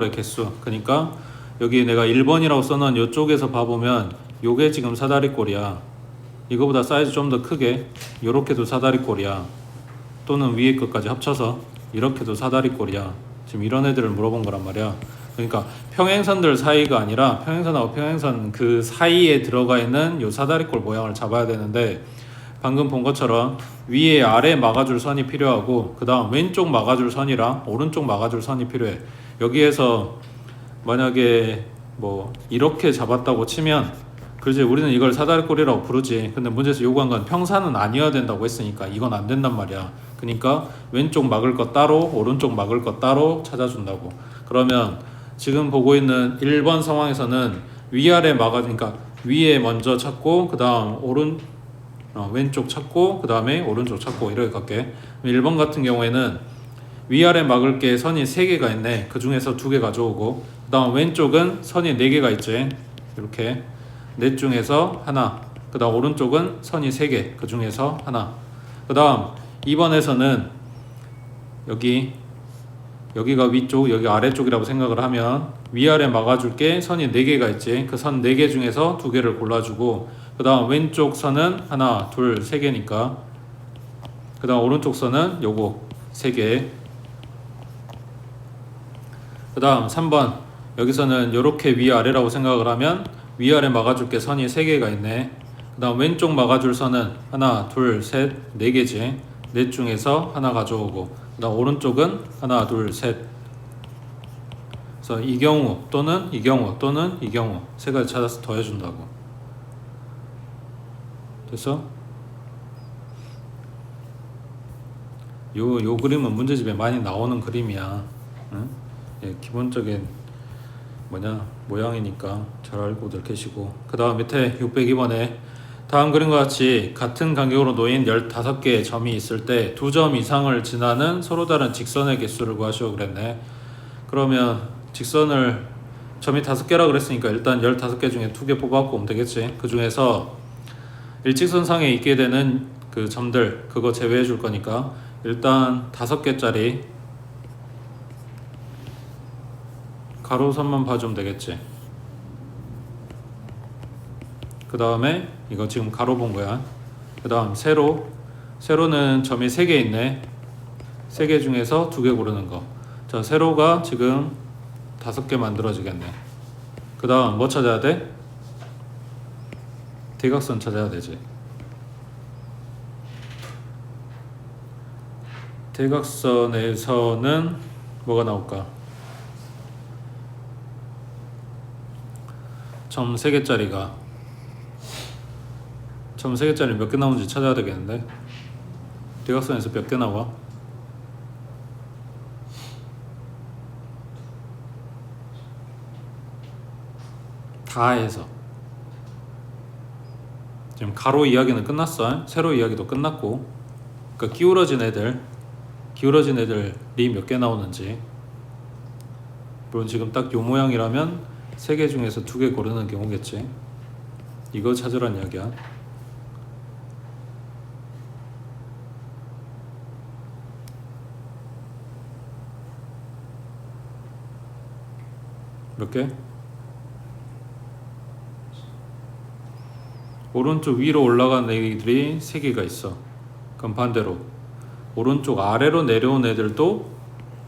의 개수. 그러니까 여기 내가 1번이라고 써놓은 이쪽에서 봐보면 요게 지금 사다리꼴이야. 이거보다 사이즈 좀 더 크게 요렇게도 사다리꼴이야. 또는 위에 것까지 합쳐서 이렇게도 사다리꼴이야. 지금 이런 애들을 물어본 거란 말이야. 그러니까 평행선들 사이가 아니라 평행선하고 평행선 그 사이에 들어가 있는 요 사다리꼴 모양을 잡아야 되는데, 방금 본 것처럼 위에 아래 막아줄 선이 필요하고 그 다음 왼쪽 막아줄 선이랑 오른쪽 막아줄 선이 필요해. 여기에서 만약에 뭐 이렇게 잡았다고 치면 그렇지, 우리는 이걸 사다리꼴이라고 부르지. 근데 문제에서 요구한 건 평사는 아니어야 된다고 했으니까 이건 안 된단 말이야. 그러니까 왼쪽 막을 것 따로 오른쪽 막을 것 따로 찾아준다고. 그러면 지금 보고 있는 1번 상황에서는 위아래 막아주니까 위에 먼저 찾고 그 다음 왼쪽 찾고 그 다음에 오른쪽 찾고 이렇게 갈게. 1번 같은 경우에는 위아래 막을 게 선이 3개가 있네. 그 중에서 2개 가져오고 그 다음 왼쪽은 선이 4개가 있지. 이렇게 넷 중에서 하나. 그 다음 오른쪽은 선이 3개. 그 중에서 하나. 그 다음 2번에서는 여기가 위쪽, 여기 아래쪽이라고 생각을 하면 위아래 막아줄 게 선이 4개가 있지. 그 선 4개 중에서 2개를 골라주고 그 다음 왼쪽 선은 하나, 둘, 3개니까 그 다음 오른쪽 선은 요거 3개. 그 다음 3번 여기서는 요렇게 위아래라고 생각을 하면 위아래 막아줄 게 선이 3개가 있네. 그 다음 왼쪽 막아줄 선은 하나, 둘, 셋, 4개지. 넷 중에서 하나 가져오고 그 다음 오른쪽은 하나, 둘, 셋. 그래서 이 경우 또는 이 경우 또는 이 경우 세 가지 찾아서 더해준다고. 됐어? 요 그림은 문제집에 많이 나오는 그림이야. 응? 예, 기본적인 모양이니까 잘 알고들 계시고. 그 다음 밑에 602번에 다음 그림과 같이 같은 간격으로 놓인 15개의 점이 있을 때 2점 이상을 지나는 서로 다른 직선의 개수를 구하시오 그랬네. 그러면 직선을 점이 5개라 그랬으니까 일단 15개 중에 2개 뽑아갖고 오면 되겠지. 그 중에서 일직선상에 있게 되는 그 점들 그거 제외해 줄 거니까 일단 5개짜리 가로선만 봐주면 되겠지. 그 다음에 이거 지금 가로 본 거야. 그 다음 세로는 점이 3개 있네. 3개 중에서 2개 고르는 거. 자, 세로가 지금 5개 만들어지겠네. 그 다음 뭐 찾아야 돼? 대각선 찾아야 되지. 대각선에서는 뭐가 나올까? 점 3개짜리 몇 개 나오는지 찾아야 되겠는데. 대각선에서 몇 개 나와? 다 해서 지금 가로 이야기는 끝났어. 세로 이야기도 끝났고. 그러니까 기울어진 애들이 몇 개 나오는지. 물론 지금 딱 요 모양이라면 3개 중에서 2개 고르는 경우겠지. 이거 찾으란 이야기야. 몇 개? 오른쪽 위로 올라간 애들이 3개가 있어. 그럼 반대로 오른쪽 아래로 내려온 애들도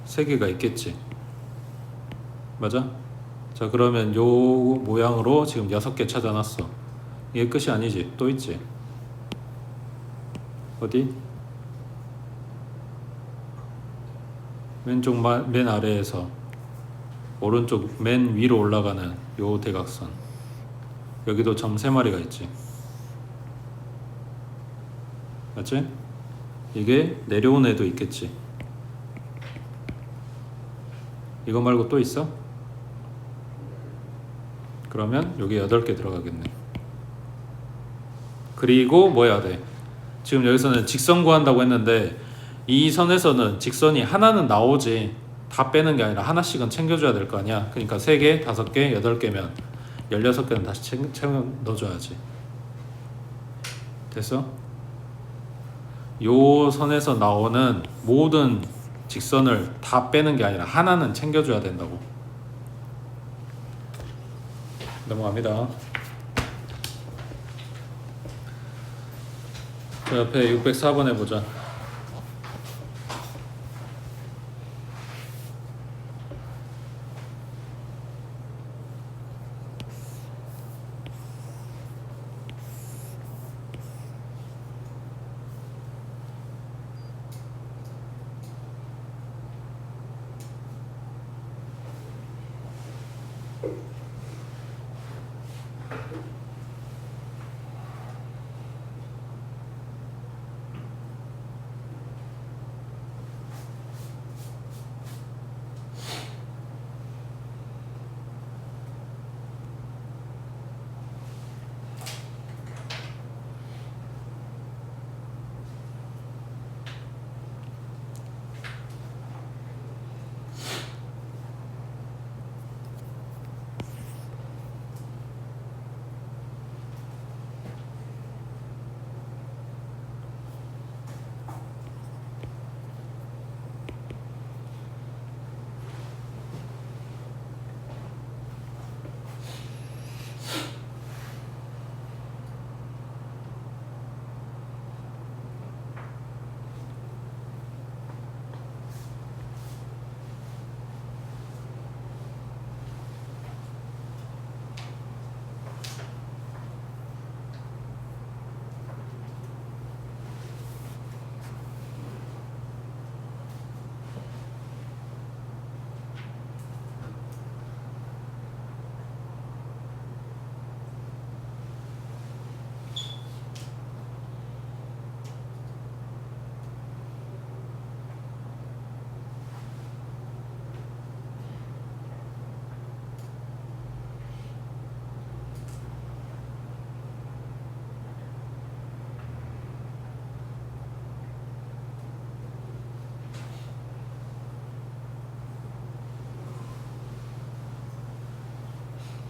3개가 있겠지. 맞아? 자, 그러면 요 모양으로 지금 6개 찾아놨어. 이게 끝이 아니지. 또 있지. 어디? 왼쪽 맨 아래에서 오른쪽 맨 위로 올라가는 요 대각선. 여기도 점 3마리가 있지. 맞지? 이게 내려온 애도 있겠지. 이거 말고 또 있어? 그러면 여기 8개 들어가겠네. 그리고 뭐 해야 돼? 지금 여기서는 직선 구한다고 했는데 이 선에서는 직선이 하나는 나오지 다 빼는 게 아니라 하나씩은 챙겨줘야 될 거 아니야. 그러니까 3개, 5개, 8개면 16개는 다시 챙겨 넣어줘야지. 됐어? 요 선에서 나오는 모든 직선을 다 빼는 게 아니라 하나는 챙겨줘야 된다고. 넘어갑니다. 저 옆에 604번 해보자.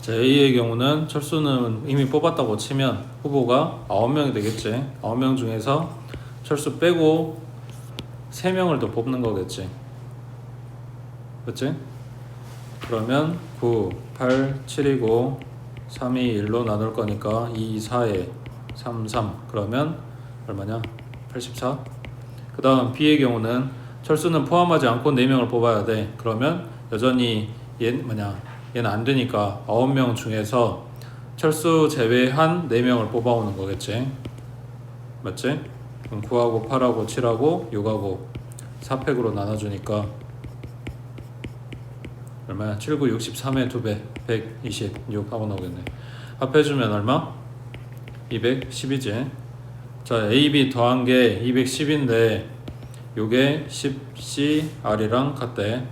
자, A의 경우는 철수는 이미 뽑았다고 치면 후보가 9명이 되겠지. 9명 중에서 철수 빼고 3명을 더 뽑는 거겠지. 그치? 그러면 9, 8, 7이고 3이 1로 나눌 거니까 2, 4에 3, 3 그러면 얼마냐? 84. 그 다음 B의 경우는 철수는 포함하지 않고 4명을 뽑아야 돼. 그러면 여전히 얘는 안 되니까 9명 중에서 철수 제외한 4명을 뽑아오는 거겠지. 맞지? 그럼 9하고 8하고 7하고 6하고 4팩으로 나눠주니까 얼마야? 7, 9, 63의 2배 126 하고 나오겠네. 합해주면 얼마? 210이지. 자, A, B 더한 게 210인데 요게 10CR이랑 같대.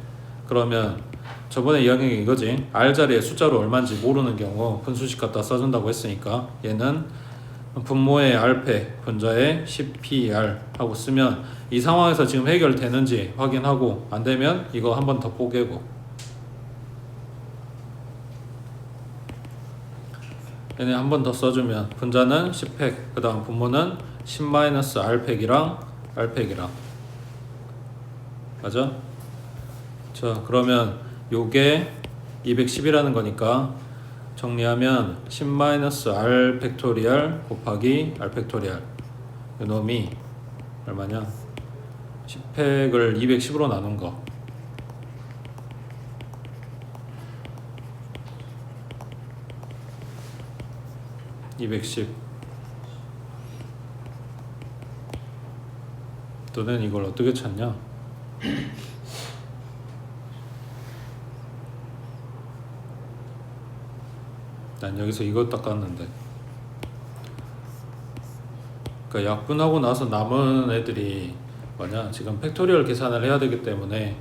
그러면 저번에 이야기한 게 이거지. R 자리에 숫자로 얼마인지 모르는 경우 분수식 갖다 써준다고 했으니까 얘는 분모의 R팩 분자의 10PR 하고 쓰면 이 상황에서 지금 해결되는지 확인하고 안 되면 이거 한 번 더 뽀개고 얘네 한 번 더 써주면 분자는 10팩 그 다음 분모는 10-R팩이랑 R팩이랑 맞아? 자, 그러면 요게 210이라는 거니까 정리하면 10-R 팩토리얼 곱하기 R 팩토리얼 요 놈이 얼마냐? 10팩을 210으로 나눈 거 210. 너는 이걸 어떻게 찾냐? 난 여기서 이거 닦았는데 그러니까 약분하고 나서 남은 애들이 뭐냐 지금 팩토리얼 계산을 해야 되기 때문에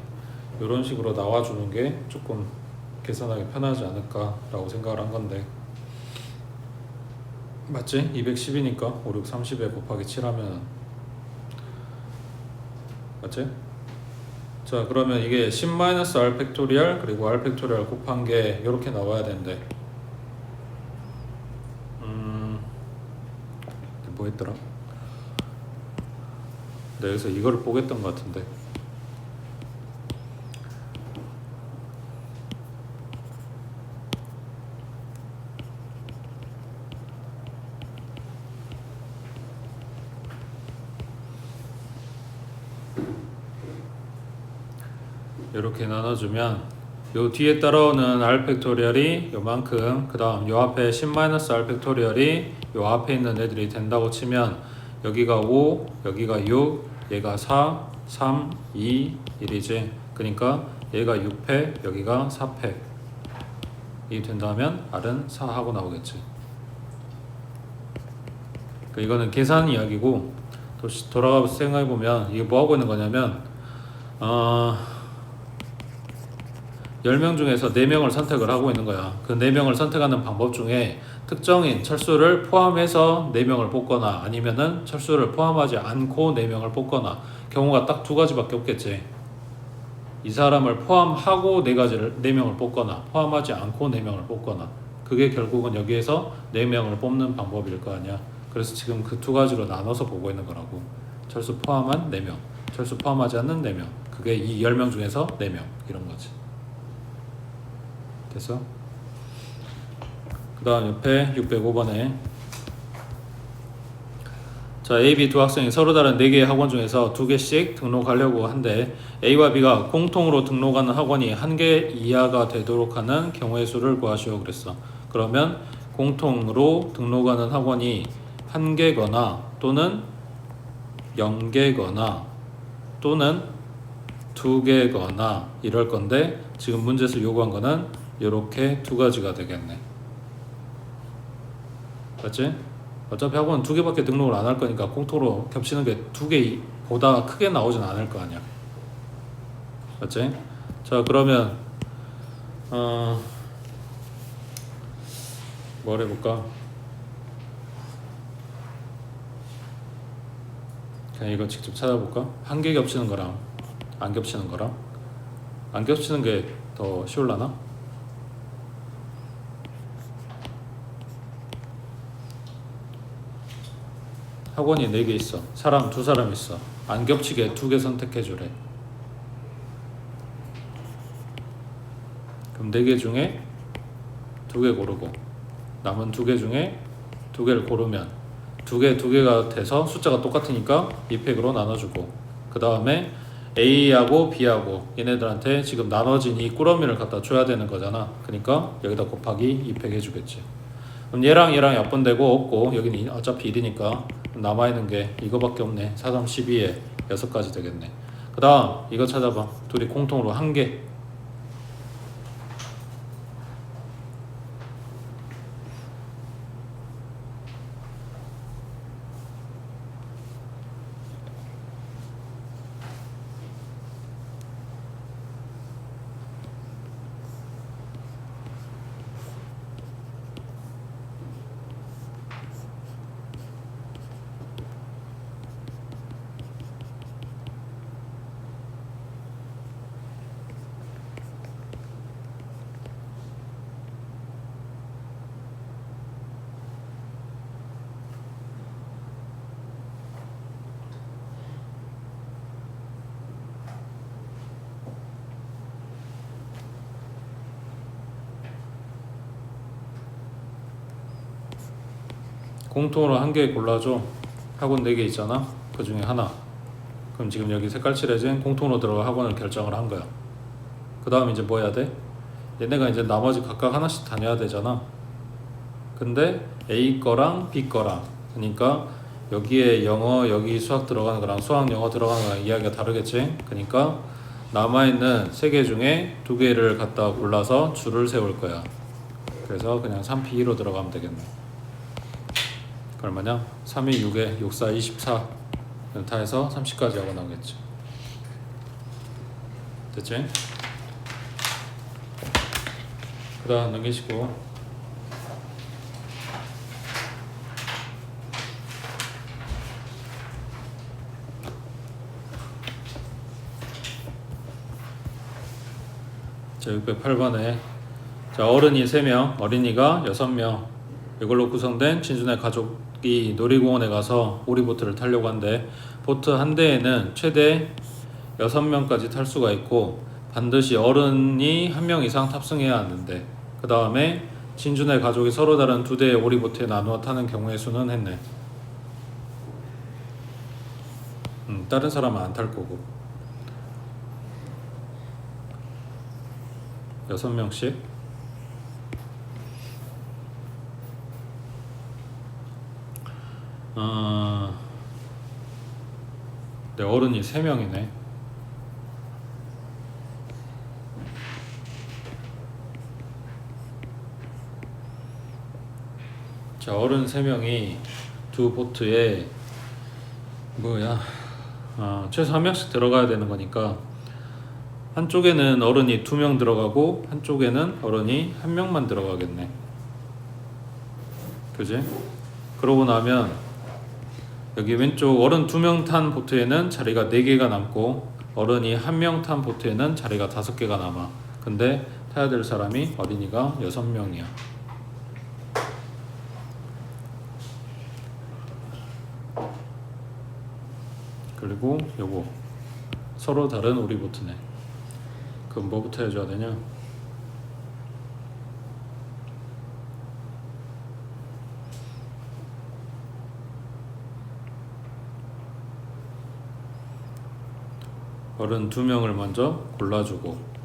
이런 식으로 나와주는 게 조금 계산하기 편하지 않을까 라고 생각을 한 건데 맞지? 210이니까 5, 6, 30에 곱하기 7하면 맞지? 자, 그러면 이게 10-R 팩토리얼 그리고 R 팩토리얼 곱한 게 이렇게 나와야 되는데 뭐 했더라? 내가 여기서 이거를 보겠던 것 같은데 이렇게 나눠주면 요 뒤에 따라오는 R 팩토리얼이 요만큼, 그 다음 요 앞에 10-R 팩토리얼이 요 앞에 있는 애들이 된다고 치면 여기가 5, 여기가 6, 얘가 4, 3, 2, 1이지. 그러니까 얘가 6팩, 여기가 4팩 이 된다면 R은 4 하고 나오겠지. 이거는 계산 이야기고, 돌아가서 생각해보면 이게 뭐 하고 있는 거냐면 10명 중에서 4명을 선택을 하고 있는 거야. 그 4명을 선택하는 방법 중에 특정인 철수를 포함해서 4명을 뽑거나 아니면은 철수를 포함하지 않고 4명을 뽑거나, 경우가 딱 두 가지밖에 없겠지. 이 사람을 포함하고 4명을 뽑거나 포함하지 않고 4명을 뽑거나, 그게 결국은 여기에서 4명을 뽑는 방법일 거 아니야. 그래서 지금 그 두 가지로 나눠서 보고 있는 거라고. 철수 포함한 4명, 철수 포함하지 않는 4명, 그게 이 10명 중에서 4명 이런 거지. 됐어? 그 다음 옆에 605번에 자, A, B 두 학생이 서로 다른 4개의 학원 중에서 2개씩 등록하려고 한데 A와 B가 공통으로 등록하는 학원이 1개 이하가 되도록 하는 경우의 수를 구하시오 그랬어. 그러면 공통으로 등록하는 학원이 1개거나 또는 0개거나 또는 2개거나 이럴 건데, 지금 문제에서 요구한 거는 이렇게 두 가지가 되겠네. 맞지? 어차피 학원은 2개밖에 등록을 안 할 거니까 공통으로 겹치는 게 2개보다 크게 나오진 않을 거 아니야. 맞지? 자, 그러면 뭘 해볼까? 그냥 이거 직접 찾아볼까? 1개 겹치는 거랑 안 겹치는 거랑, 안 겹치는 게 더 쉬울라나? 학원이 4개 있어. 사람 2사람 있어. 안 겹치게 2개 선택해 주래. 그럼 4개 중에 2개 고르고 남은 2개 중에 2개를 고르면 2개가 돼서 숫자가 똑같으니까 2팩으로 나눠주고, 그 다음에 A하고 B하고 얘네들한테 지금 나눠진 이 꾸러미를 갖다 줘야 되는 거잖아. 그러니까 여기다 곱하기 2팩 해주겠지. 그럼 얘랑 약분되고 없고, 여기는 어차피 1이니까 남아있는 게 이거밖에 없네. 4, 3, 12에 6가지 되겠네. 그 다음 이거 찾아봐. 둘이 공통으로 1개. 공통으로 1개 골라줘. 학원 4개 있잖아. 그 중에 하나. 그럼 지금 여기 색깔 칠해진 공통으로 들어갈 학원을 결정을 한 거야. 그 다음 이제 뭐 해야 돼? 얘네가 이제 나머지 각각 하나씩 다녀야 되잖아. 근데 A 거랑 B 거랑, 그러니까 여기에 영어, 여기 수학 들어가는 거랑 수학, 영어 들어가는 거랑 이야기가 다르겠지. 그러니까 남아있는 3개 중에 2개를 갖다 골라서 줄을 세울 거야. 그래서 그냥 3P2로 들어가면 되겠네. 얼마냐? 3이 6에 6, 4, 24 연타해서 30까지 하고 나오겠지. 됐지? 그 다음 넘기시고, 자 608번에 자, 어른이 3명, 어린이가 6명, 이걸로 구성된 진준의 가족이 놀이공원에 가서 오리보트를 타려고 한데, 보트 한 대에는 최대 6명까지 탈 수가 있고 반드시 어른이 1명 이상 탑승해야 하는데, 그 다음에 진준의 가족이 서로 다른 2대의 오리보트에 나누어 타는 경우의 수는 했네. 다른 사람은 안 탈 거고. 6명씩. 네, 어른이 3명이네. 자, 어른 3명이 두 보트에 최소 1명씩 들어가야 되는 거니까 한쪽에는 어른이 2명 들어가고 한쪽에는 어른이 1명만 들어가겠네. 그지? 그러고 나면 여기 왼쪽 어른 2명 탄 보트에는 자리가 4개가 남고 어른이 1명 탄 보트에는 자리가 5개가 남아. 근데 타야 될 사람이 어린이가 6명이야. 그리고 요거 서로 다른 오리 보트네. 그럼 뭐부터 해줘야 되냐? 어른 2명을 먼저 골라주고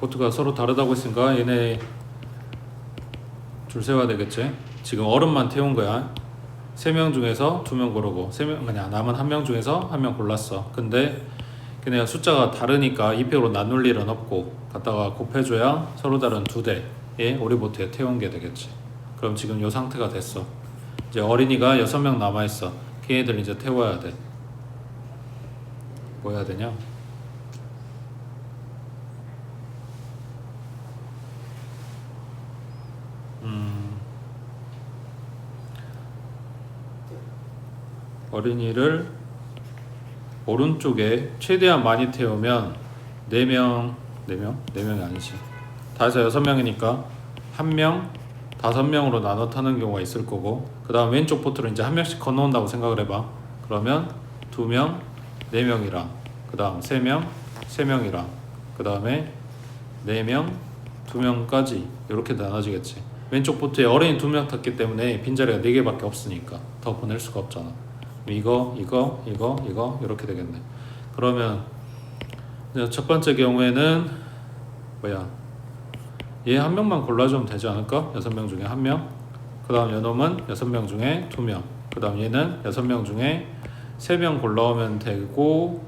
보트가 서로 다르다고 했으니까 얘네 줄 세워야 되겠지. 지금 어른만 태운 거야. 3명 중에서 2명 고르고 3명 그냥 남은 1명 중에서 1명 골랐어. 근데 걔네가 숫자가 다르니까 2패로 나눌 일은 없고 갖다가 곱해줘야 서로 다른 2대의 오리보트에 태운 게 되겠지. 그럼 지금 요 상태가 됐어. 이제 어린이가 6명 남아있어. 걔네들 이제 태워야 돼. 뭐 해야 되냐? 어린이를 오른쪽에 최대한 많이 태우면 4명이 아니지. 다 해서 6명이니까 1명, 5명으로 나눠 타는 경우가 있을 거고, 그 다음 왼쪽 보트로 이제 1명씩 건너온다고 생각을 해봐. 그러면 2명, 4명이랑, 그 다음 3명, 3명이랑, 그 다음에 4명, 2명까지 이렇게 나눠지겠지. 왼쪽 보트에 어린이 2명 탔기 때문에 빈자리가 4개밖에 없으니까 더 보낼 수가 없잖아. 이거 이렇게 되겠네. 그러면 첫 번째 경우에는 얘 1명만 골라주면 되지 않을까? 6명 중에 1명. 그 다음 요놈은 6명 중에 2명. 그 다음 얘는 6명 중에 3명 골라오면 되고,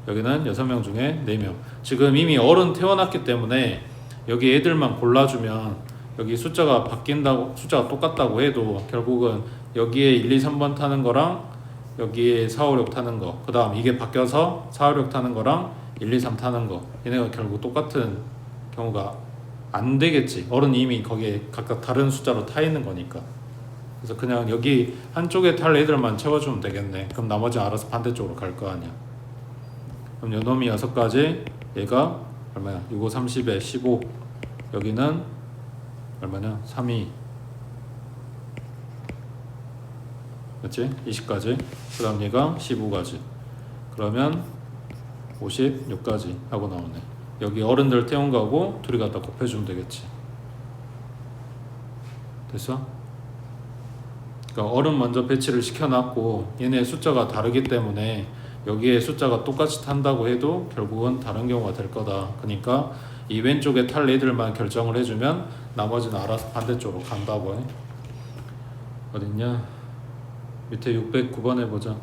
여기는 6명 중에 4명. 지금 이미 어른 태어났기 때문에 여기 애들만 골라주면 여기 숫자가 바뀐다고, 숫자가 똑같다고 해도 결국은 여기에 1, 2, 3번 타는 거랑 여기에 4, 5, 6 타는 거, 그 다음 이게 바뀌어서 4, 5, 6 타는 거랑 1, 2, 3 타는 거, 얘네가 결국 똑같은 경우가 안 되겠지. 어른이 이미 거기에 각각 다른 숫자로 타 있는 거니까. 그래서 그냥 여기 한쪽에 탈 애들만 채워주면 되겠네. 그럼 나머지 알아서 반대쪽으로 갈 거 아니야. 그럼 요놈이 6가지, 얘가 얼마야? 6, 5, 30에 15. 여기는 얼마냐? 3이, 그렇지? 20까지. 그 다음 얘가 15까지. 그러면 56까지 하고 나오네. 여기 어른들 태운 거하고 둘이 갖다 곱해주면 되겠지. 됐어? 그러니까 어른 먼저 배치를 시켜놨고 얘네 숫자가 다르기 때문에 여기에 숫자가 똑같이 탄다고 해도 결국은 다른 경우가 될 거다. 그러니까 이 왼쪽에 탈 애들만 결정을 해주면 나머지는 알아서 반대쪽으로 간다고 해. 어딨냐? 밑에 609번 해보자.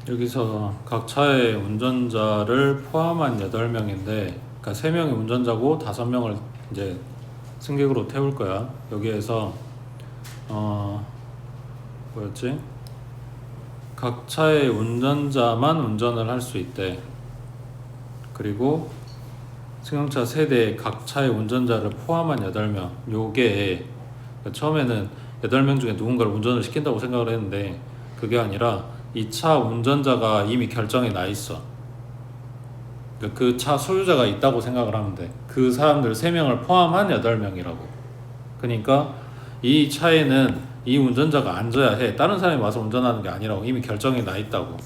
여기서 각 차의 운전자를 포함한 8명인데, 그러니까 3명이 운전자고 5명을 이제 승객으로 태울 거야. 여기에서 뭐였지? 각 차의 운전자만 운전을 할 수 있대. 그리고 승용차 세대의 각 차의 운전자를 포함한 8명. 요게 그러니까 처음에는 8명 중에 누군가를 운전을 시킨다고 생각을 했는데, 그게 아니라 이 차 운전자가 이미 결정이 나 있어. 그 차 소유자가 있다고 생각을 하면 돼. 그 사람들 3명을 포함한 8명이라고. 그러니까 이 차에는 이 운전자가 앉아야 해. 다른 사람이 와서 운전하는 게 아니라고. 이미 결정이 나 있다고.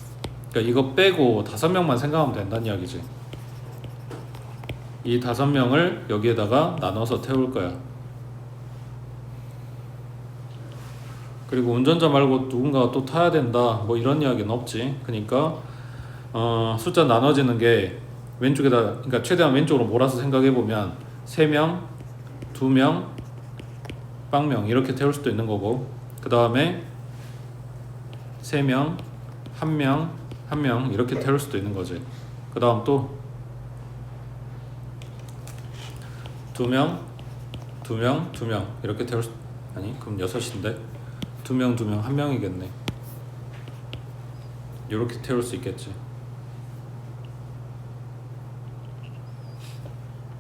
그러니까 이거 빼고 5명만 생각하면 된다는 이야기지. 이 5명을 여기에다가 나눠서 태울 거야. 그리고 운전자 말고 누군가가 또 타야 된다 뭐 이런 이야기는 없지. 그러니까 숫자 나눠지는 게 왼쪽에다, 그러니까 최대한 왼쪽으로 몰아서 생각해보면 3명, 2명, 빵명 이렇게 태울 수도 있는 거고, 그 다음에 3명, 1명, 1명 이렇게 태울 수도 있는 거지. 그 다음 또 2명, 2명, 2명 이렇게 태울 수, 아니 그럼 6인데 2명, 2명, 1명이겠네. 이렇게 태울 수 있겠지.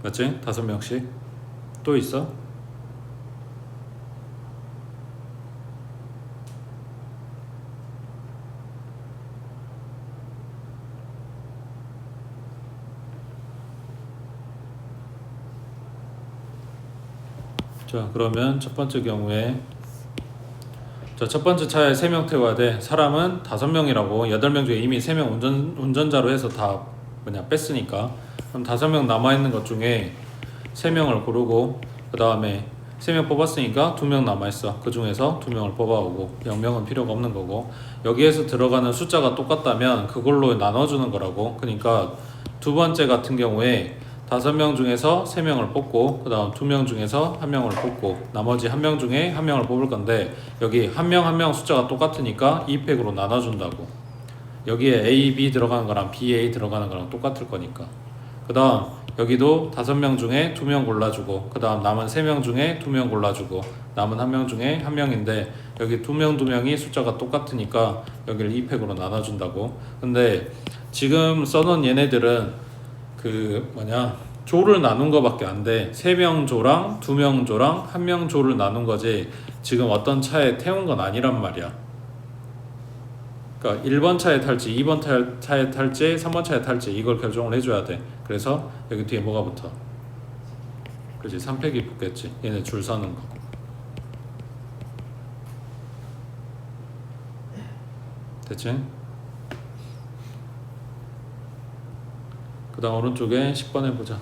맞지? 5명씩. 또 있어? 자, 그러면 첫 번째 경우에, 자, 첫 번째 차에 3명 태워야 돼. 사람은 5명이라고. 8명 중에 이미 3명 운전자로 해서 다 뺐으니까. 그럼 5명 남아있는 것 중에 3명을 고르고, 그 다음에 3명 뽑았으니까 2명 남아있어. 그 중에서 2명을 뽑아오고, 0명은 필요가 없는 거고, 여기에서 들어가는 숫자가 똑같다면 그걸로 나눠주는 거라고. 그러니까 두 번째 같은 경우에 5명 중에서 3명을 뽑고, 그 다음 2명 중에서 1명을 뽑고, 나머지 1명 중에 1명을 뽑을 건데, 여기 1명 1명 숫자가 똑같으니까 2팩으로 나눠준다고. 여기에 A, B 들어가는 거랑 B, A 들어가는 거랑 똑같을 거니까. 그 다음 여기도 5명 중에 2명 골라주고, 그 다음 남은 3명 중에 2명 골라주고, 남은 1명 중에 1명인데 여기 2명 2명이 숫자가 똑같으니까 여기를 2팩으로 나눠준다고. 근데 지금 써놓은 얘네들은 조를 나눈 거밖에 안 돼. 3명 조랑 2명 조랑 1명 조를 나눈 거지, 지금 어떤 차에 태운 건 아니란 말이야. 그러니까 1번 차에 탈지, 2번 차에 탈지, 3번 차에 탈지 이걸 결정을 해줘야 돼. 그래서 여기 뒤에 뭐가 붙어? 그렇지, 3팩이 붙겠지. 얘네 줄 서는 거. 됐지? 그 다음 오른쪽에 10번 해보자.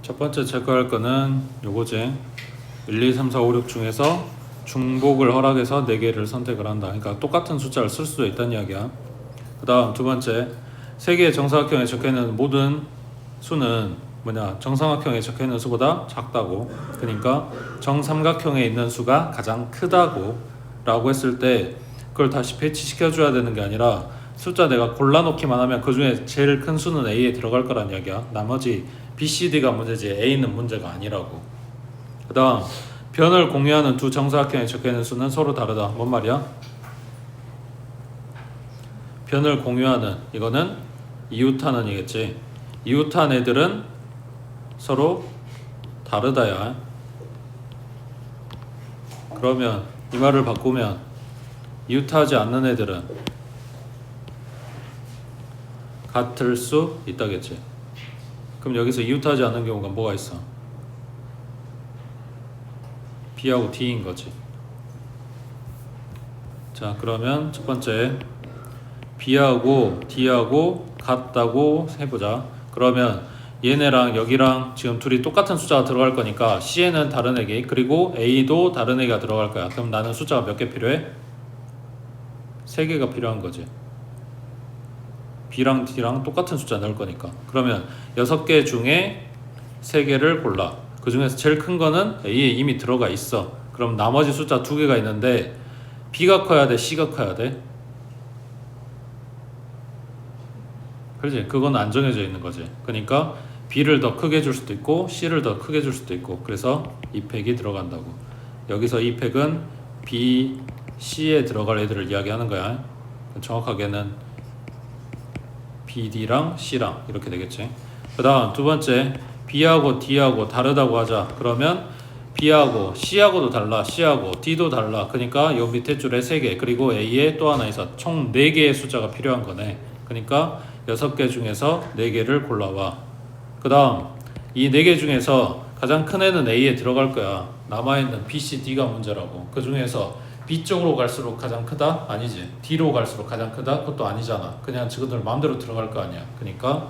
첫 번째 체크할 거는 요거지. 1, 2, 3, 4, 5, 6 중에서 중복을 허락해서 4개를 선택을 한다. 그러니까 똑같은 숫자를 쓸 수도 있다는 이야기야. 그 다음 두 번째, 세 개의 정사각형에 적혀있는 모든 수는 뭐냐, 정삼각형에 적혀있는 수보다 작다고. 그러니까 정삼각형에 있는 수가 가장 크다고 라고 했을 때 그걸 다시 배치시켜 줘야 되는 게 아니라 숫자 내가 골라놓기만 하면 그 중에 제일 큰 수는 A에 들어갈 거란 이야기야. 나머지 B, C, D가 문제지 A는 문제가 아니라고. 그 다음 변을 공유하는 두 정사각형에 적혀있는 수는 서로 다르다. 뭔 말이야? 변을 공유하는, 이거는 이웃하는이겠지. 이웃한 애들은 서로 다르다야. 그러면 이 말을 바꾸면 이웃하지 않는 애들은 같을 수 있다겠지. 그럼 여기서 이웃하지 않는 경우가 뭐가 있어? B하고 D인 거지. 자, 그러면 첫 번째 B하고 D하고 같다고 해보자. 그러면 얘네랑 여기랑 지금 둘이 똑같은 숫자가 들어갈 거니까 C에는 다른 애기, 그리고 A도 다른 애가 들어갈 거야. 그럼 나는 숫자가 몇 개 필요해? 3개가 필요한 거지. B랑 D랑 똑같은 숫자 넣을 거니까. 그러면 6개 중에 3개를 골라. 그 중에서 제일 큰 거는 A에 이미 들어가 있어. 그럼 나머지 숫자 2개가 있는데 B가 커야 돼, C가 커야 돼? 그렇지? 그건 안 정해져 있는 거지. 그러니까 B를 더 크게 줄 수도 있고 C를 더 크게 줄 수도 있고, 그래서 이 팩이 들어간다고. 여기서 이 팩은 B, C에 들어갈 애들을 이야기하는 거야. 정확하게는 B, D랑 C랑 이렇게 되겠지. 그 다음 두 번째, B하고 D하고 다르다고 하자. 그러면 B하고 C하고도 달라, C하고 D도 달라. 그러니까 요 밑에 줄에 3개, 그리고 A에 또 하나 있어. 총 4개의 숫자가 필요한 거네. 그러니까 6개 중에서 4개를 골라와. 그 다음 이 4개 중에서 가장 큰 애는 A에 들어갈 거야. 남아있는 B, C, D가 문제라고. 그 중에서 B 쪽으로 갈수록 가장 크다? 아니지. D로 갈수록 가장 크다? 그것도 아니잖아. 그냥 지금들 마음대로 들어갈 거 아니야. 그러니까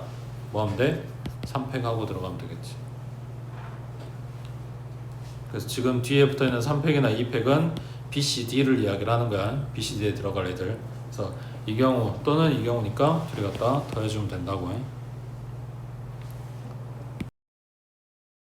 뭐 하면 돼? 3팩하고 들어가면 되겠지. 그래서 지금 뒤에 붙어있는 3팩이나 2팩은 B, C, D를 이야기를 하는 거야. B, C, D에 들어갈 애들. 그래서 이 경우 또는 이 경우니까 둘이 갖다 더해주면 된다고 해.